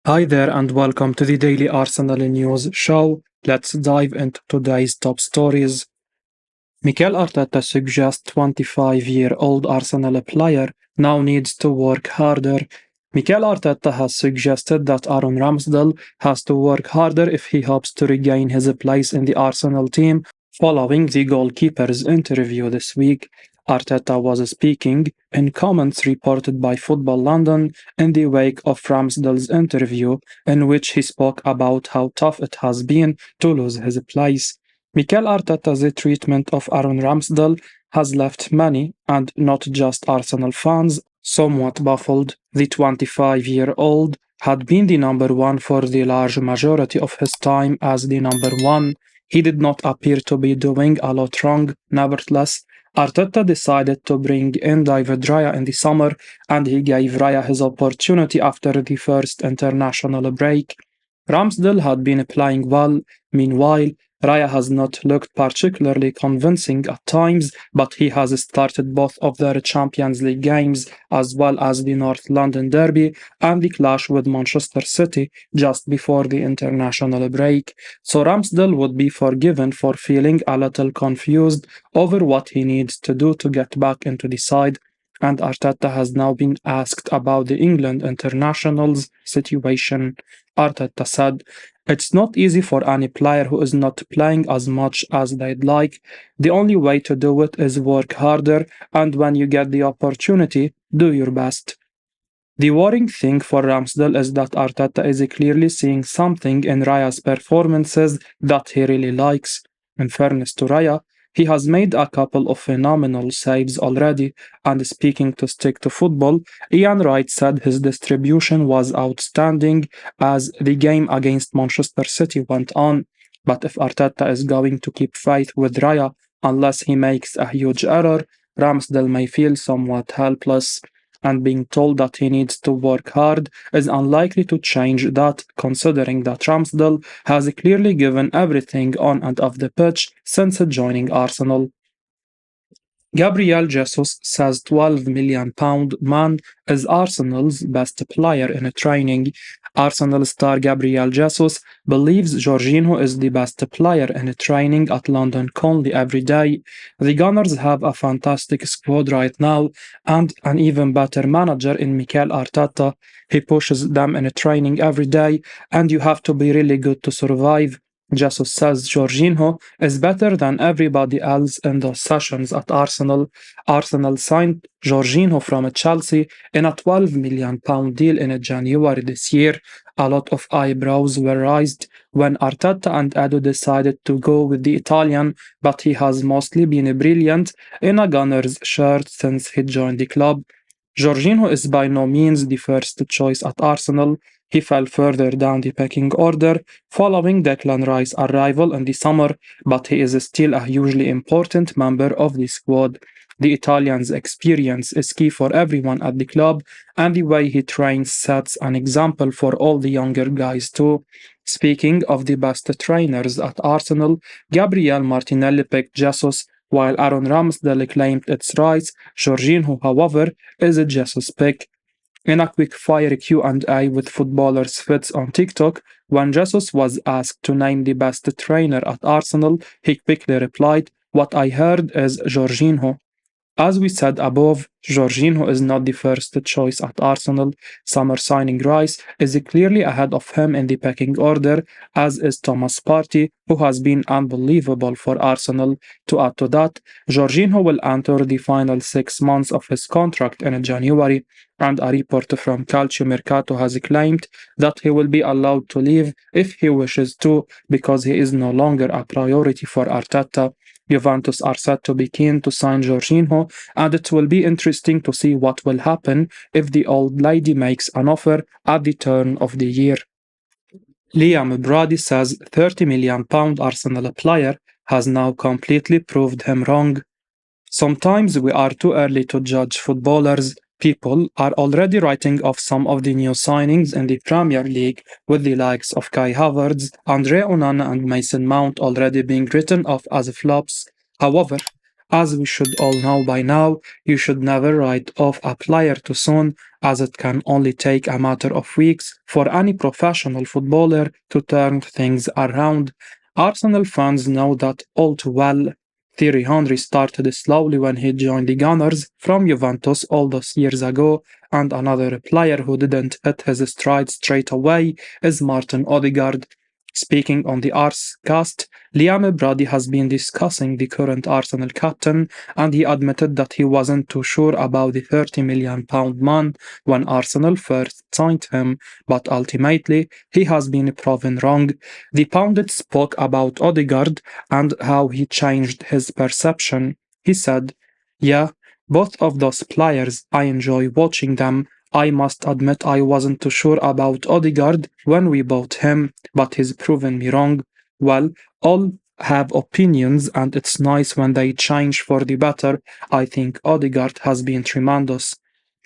Hi there and welcome to the Daily Arsenal News Show. Let's dive into today's top stories. Mikel Arteta suggests 25-year-old Arsenal player now needs to work harder. Mikel Arteta has suggested that Aaron Ramsdale has to work harder if he hopes to regain his place in the Arsenal team following the goalkeeper's interview this week. Arteta was speaking in comments reported by Football London in the wake of Ramsdale's interview, in which he spoke about how tough it has been to lose his place. Mikel Arteta's treatment of Aaron Ramsdale has left many, and not just Arsenal fans, somewhat baffled. The 25-year-old had been the number one for the large majority of his time as the number one. He did not appear to be doing a lot wrong. Nevertheless, Arteta decided to bring in David Raya in the summer, and he gave Raya his opportunity after the first international break. Ramsdale had been playing well. Meanwhile, Raya has not looked particularly convincing at times, but he has started both of their Champions League games as well as the North London derby and the clash with Manchester City just before the international break. So Ramsdale would be forgiven for feeling a little confused over what he needs to do to get back into the side. And Arteta has now been asked about the England internationals situation. Arteta said, "It's not easy for any player who is not playing as much as they'd like. The only way to do it is work harder, and when you get the opportunity, do your best." The worrying thing for Ramsdale is that Arteta is clearly seeing something in Raya's performances that he really likes. In fairness to Raya, he has made a couple of phenomenal saves already, and speaking to Stick to Football, Ian Wright said his distribution was outstanding as the game against Manchester City went on. But if Arteta is going to keep faith with Raya unless he makes a huge error, Ramsdale may feel somewhat helpless, and being told that he needs to work hard is unlikely to change that, considering that Ramsdale has clearly given everything on and off the pitch since joining Arsenal. Gabriel Jesus says £12 million man is Arsenal's best player in training. Arsenal star Gabriel Jesus believes Jorginho is the best player in training at London Colney every day. The Gunners have a fantastic squad right now and an even better manager in Mikel Arteta. He pushes them in training every day, and you have to be really good to survive. Jesus says Jorginho is better than everybody else in those sessions at Arsenal. Arsenal signed Jorginho from Chelsea in a £12 million deal in January this year. A lot of eyebrows were raised when Arteta and Edu decided to go with the Italian, but he has mostly been brilliant in a Gunners shirt since he joined the club. Jorginho is by no means the first choice at Arsenal. He fell further down the pecking order following Declan Rice's arrival in the summer, but he is still a hugely important member of the squad. The Italian's experience is key for everyone at the club, and the way he trains sets an example for all the younger guys too. Speaking of the best trainers at Arsenal, Gabriel Martinelli picked Jesus, while Aaron Ramsdale claimed it's Rice. Jorginho, however, is a Jesus pick. In a quick-fire Q&A with footballers Fitz on TikTok, when Jesus was asked to name the best trainer at Arsenal, he quickly replied, "What I heard is Jorginho." As we said above, Jorginho is not the first choice at Arsenal. Summer signing Rice is clearly ahead of him in the pecking order, as is Thomas Partey, who has been unbelievable for Arsenal. To add to that, Jorginho will enter the final 6 months of his contract in January, and a report from Calcio Mercato has claimed that he will be allowed to leave if he wishes to, because he is no longer a priority for Arteta. Juventus are said to be keen to sign Jorginho, and it will be interesting to see what will happen if the old lady makes an offer at the turn of the year. Liam Brady says £30 million Arsenal player has now completely proved him wrong. Sometimes we are too early to judge footballers. People are already writing off some of the new signings in the Premier League, with the likes of Kai Havertz, Andre Onana and Mason Mount already being written off as flops. However, As we should all know by now, you should never write off a player too soon, as it can only take a matter of weeks for any professional footballer to turn things around. Arsenal fans know that all too well. Thierry Henry started slowly when he joined the Gunners from Juventus all those years ago, and another player who didn't hit his stride straight away is Martin Odegaard. Speaking on the Ars cast, Liam Brady has been discussing the current Arsenal captain, and he admitted that he wasn't too sure about the £30 million man when Arsenal first signed him, but ultimately he has been proven wrong. The pundit spoke about Odegaard and how he changed his perception. He said, "Yeah, both of those players, I enjoy watching them. I must admit I wasn't too sure about Odegaard when we bought him, but he's proven me wrong. Well, all have opinions and it's nice when they change for the better. I think Odegaard has been tremendous."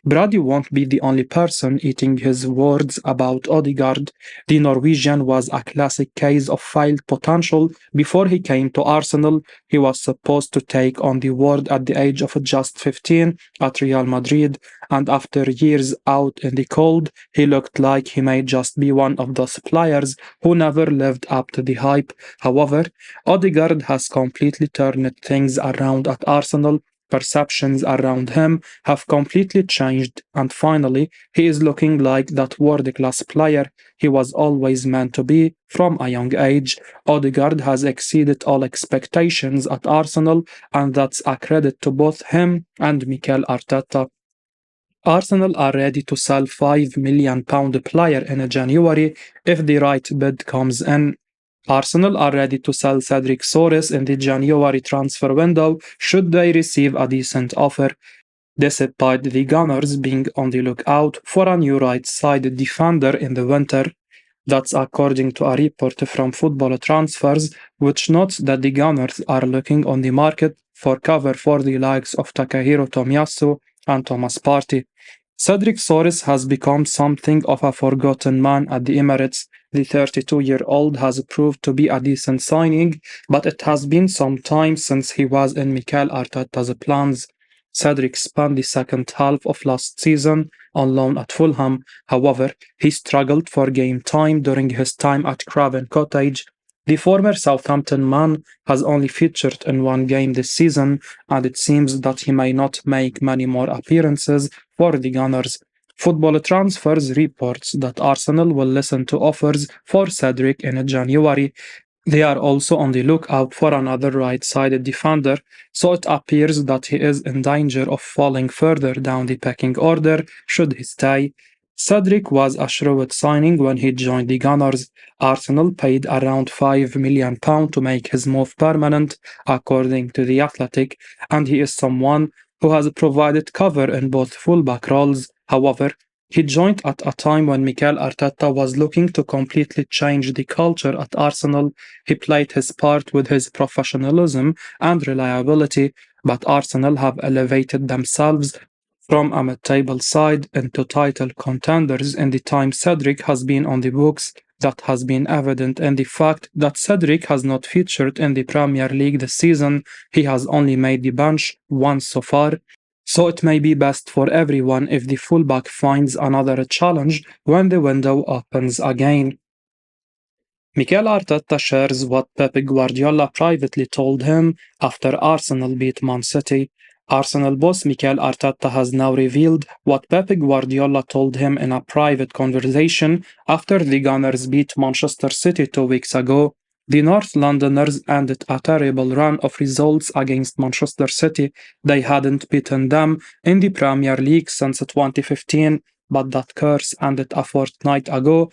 Brady won't be the only person eating his words about Odegaard. The Norwegian was a classic case of failed potential. Before he came to Arsenal, he was supposed to take on the world at the age of just 15 at Real Madrid, and after years out in the cold, he looked like he may just be one of those players who never lived up to the hype. However, Odegaard has completely turned things around at Arsenal. Perceptions around him have completely changed, and finally, he is looking like that world class player he was always meant to be from a young age. Odegaard has exceeded all expectations at Arsenal, and that's a credit to both him and Mikel Arteta. Arsenal are ready to sell £5 million player in January if the right bid comes in. Arsenal are ready to sell Cedric Soares in the January transfer window should they receive a decent offer, despite the Gunners being on the lookout for a new right-sided defender in the winter. That's according to a report from Football Transfers, which notes that the Gunners are looking on the market for cover for the likes of Takahiro Tomiyasu and Thomas Partey. Cedric Soares has become something of a forgotten man at the Emirates. The 32-year-old has proved to be a decent signing, but it has been some time since he was in Mikel Arteta's plans. Cedric spent the second half of last season on loan at Fulham. However, he struggled for game time during his time at Craven Cottage. The former Southampton man has only featured in one game this season, and it seems that he may not make many more appearances for the Gunners. Football Transfers reports that Arsenal will listen to offers for Cedric in January. They are also on the lookout for another right-sided defender, so it appears that he is in danger of falling further down the pecking order should he stay. Cedric was a shrewd signing when he joined the Gunners. Arsenal paid around £5 million to make his move permanent, according to The Athletic, and he is someone who has provided cover in both fullback roles. However, he joined at a time when Mikel Arteta was looking to completely change the culture at Arsenal. He played his part with his professionalism and reliability, but Arsenal have elevated themselves from a mid-table side into title contenders in the time Cedric has been on the books. That has been evident in the fact that Cedric has not featured in the Premier League this season. He has only made the bench once so far. So it may be best for everyone if the fullback finds another challenge when the window opens again. Mikel Arteta shares what Pep Guardiola privately told him after Arsenal beat Man City. Arsenal boss Mikel Arteta has now revealed what Pep Guardiola told him in a private conversation after the Gunners beat Manchester City 2 weeks ago. The North Londoners ended a terrible run of results against Manchester City. They hadn't beaten them in the Premier League since 2015, but that curse ended a fortnight ago.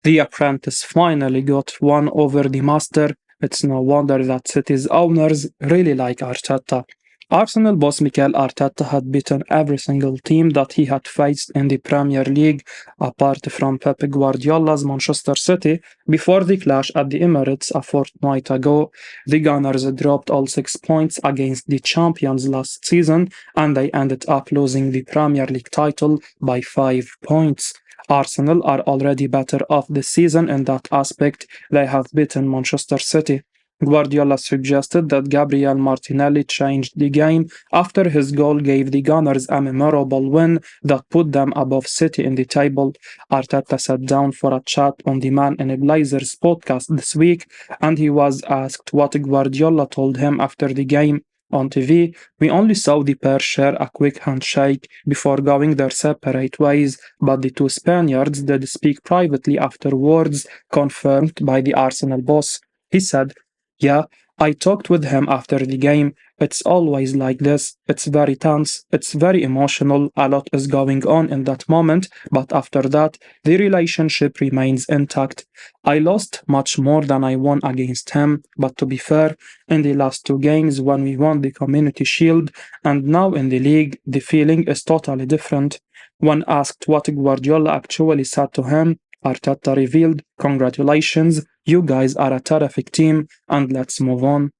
The apprentice finally got one over the master. It's no wonder that City's owners really like Arteta. Arsenal boss Mikel Arteta had beaten every single team that he had faced in the Premier League, apart from Pep Guardiola's Manchester City, before the clash at the Emirates a fortnight ago. The Gunners dropped all 6 points against the champions last season, and they ended up losing the Premier League title by 5 points. Arsenal are already better off this season in that aspect. They have beaten Manchester City, Guardiola suggested that Gabriel Martinelli changed the game after his goal gave the Gunners a memorable win that put them above City in the table. Arteta sat down for a chat on the Man in Blazers podcast this week, and he was asked what Guardiola told him after the game. On TV, we only saw the pair share a quick handshake before going their separate ways, but the two Spaniards did speak privately afterwards, confirmed by the Arsenal boss. He said, "Yeah, I talked with him after the game. It's always like this. It's very tense. It's very emotional. A lot is going on in that moment, but after that, the relationship remains intact. I lost much more than I won against him, but to be fair, in the last two games when we won the Community Shield and now in the league, the feeling is totally different." When asked what Guardiola actually said to him, Arteta revealed, "Congratulations, you guys are a terrific team, and let's move on."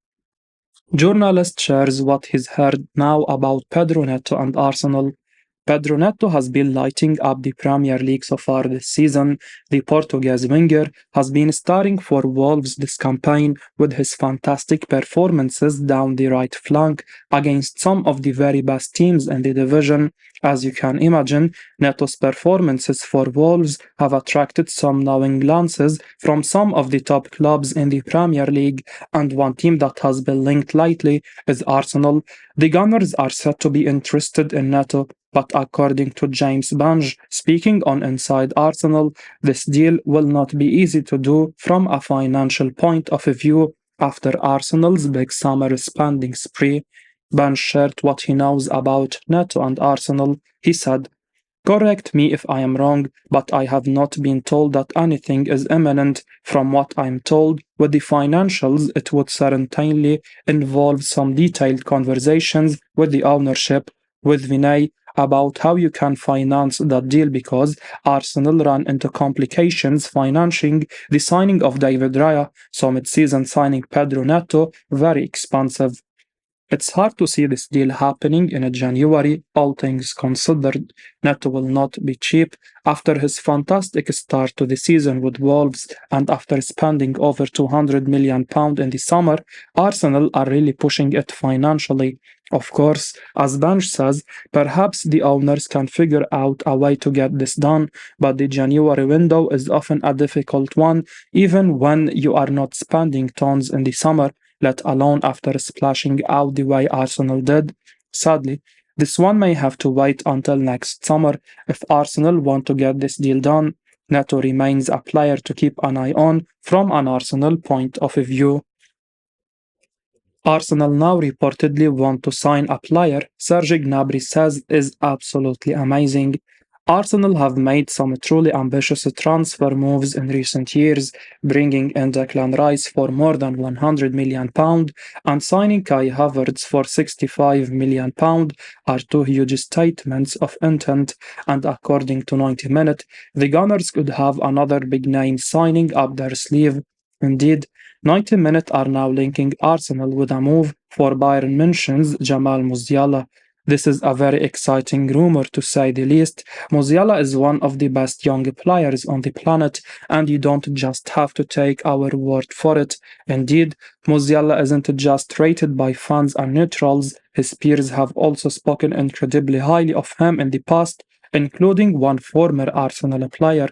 Journalist shares what he's heard now about Pedro Netto and Arsenal. Pedro Netto has been lighting up the Premier League so far this season. The Portuguese winger has been starring for Wolves this campaign with his fantastic performances down the right flank against some of the very best teams in the division. As you can imagine, Neto's performances for Wolves have attracted some knowing glances from some of the top clubs in the Premier League, and one team that has been linked lately is Arsenal. The Gunners are said to be interested in Neto, but according to James Bange, speaking on Inside Arsenal, this deal will not be easy to do from a financial point of view after Arsenal's big summer spending spree. Bange shared what he knows about Neto and Arsenal. He said, "Correct me if I am wrong, but I have not been told that anything is imminent. From what I am told, with the financials, it would certainly involve some detailed conversations with the ownership, with Vinay, about how you can finance that deal because Arsenal ran into complications financing the signing of David Raya, so mid-season signing Pedro Neto, very expensive. It's hard to see this deal happening in January, all things considered. Neto will not be cheap after his fantastic start to the season with Wolves and after spending over £200 million in the summer. Arsenal are really pushing it financially. Of course, as Bench says, perhaps the owners can figure out a way to get this done, but the January window is often a difficult one, even when you are not spending tons in the summer, let alone after splashing out the way Arsenal did. Sadly, this one may have to wait until next summer if Arsenal want to get this deal done. Neto remains a player to keep an eye on from an Arsenal point of view. Arsenal now reportedly want to sign a player Sergi Gnabry says is absolutely amazing. Arsenal have made some truly ambitious transfer moves in recent years, bringing in Declan Rice for more than £100 million and signing Kai Havertz for £65 million are two huge statements of intent, and according to 90 Minute, the Gunners could have another big name signing up their sleeve. Indeed, 90 Minute are now linking Arsenal with a move for Bayern München's Jamal Musiala. This is a very exciting rumor to say the least. Musiala is one of the best young players on the planet, and you don't just have to take our word for it. Indeed, Musiala isn't just rated by fans and neutrals, his peers have also spoken incredibly highly of him in the past, including one former Arsenal player.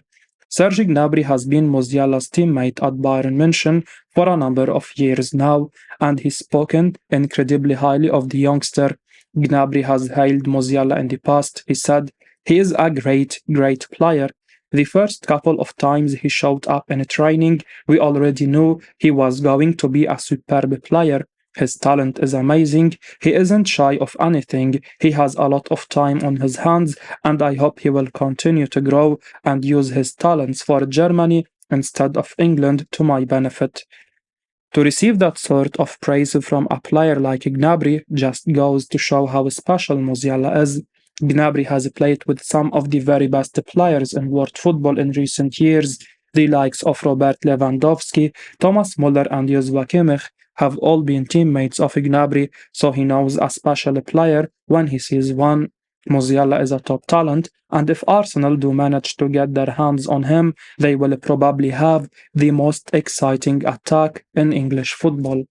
Sergi Gnabry has been Musiala's teammate at Bayern München for a number of years now, and he's spoken incredibly highly of the youngster. Gnabry has hailed Musiala in the past. He said, "He is a great, great player. The first couple of times he showed up in training, we already knew he was going to be a superb player. His talent is amazing. He isn't shy of anything. He has a lot of time on his hands, and I hope he will continue to grow and use his talents for Germany instead of England to my benefit." To receive that sort of praise from a player like Gnabry just goes to show how special Musiala is. Gnabry has played with some of the very best players in world football in recent years. The likes of Robert Lewandowski, Thomas Muller, and Joshua Kimmich have all been teammates of Gnabry, so he knows a special player when he sees one. Musiala is a top talent, and if Arsenal do manage to get their hands on him, they will probably have the most exciting attack in English football.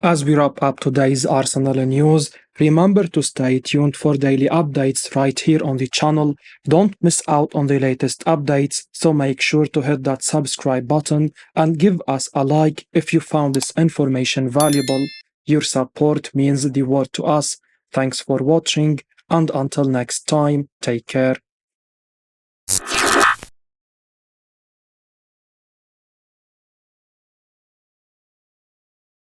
As we wrap up today's Arsenal news, remember to stay tuned for daily updates right here on the channel. Don't miss out on the latest updates, so make sure to hit that subscribe button and give us a like if you found this information valuable. Your support means the world to us. Thanks for watching, and until next time, take care.